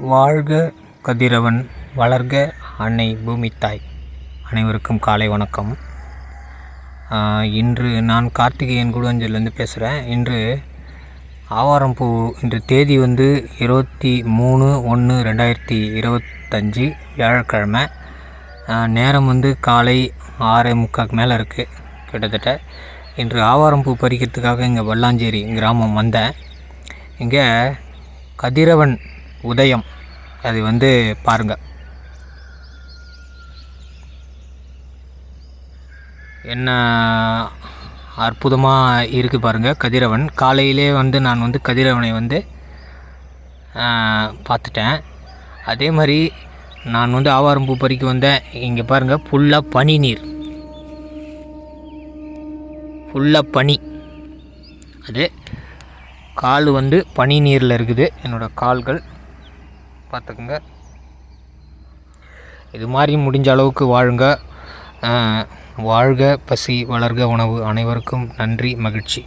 வாழ்க கதிரவன், வளர்க அன்னை பூமித்தாய். அனைவருக்கும் காலை வணக்கம். இன்று நான் கார்த்திகேயன் கூடுவஞ்சல்லேருந்து பேசுகிறேன். இன்று ஆவாரம்பூ, இன்று தேதி 23/1/2025 வியாழக்கிழமை. நேரம் காலை 6:45 மேலே இருக்குது கிட்டத்தட்ட. இன்று ஆவாரம்பூ பறிக்கிறதுக்காக இங்கே வல்லாஞ்சேரி கிராமம் வந்தேன். இங்கே கதிரவன் உதயம் அது பாருங்கள், என்ன அற்புதமாக இருக்குது பாருங்கள். கதிரவன் காலையிலே நான் கதிரவனை பார்த்துட்டேன். அதே மாதிரி நான் ஆவாரம்பூ பறிக்க வந்தேன். இங்கே பாருங்கள், ஃபுல்லாக பனி நீர், ஃபுல்லாக பனி. அது கால் பனி நீரில் இருக்குது. என்னோடய கால்கள் பார்த்துக்குங்க. இது மாதிரி முடிஞ்ச அளவுக்கு வாழுங்க. வாழ்க பசி, வளர்க உணவு. அனைவருக்கும் நன்றி, மகிழ்ச்சி.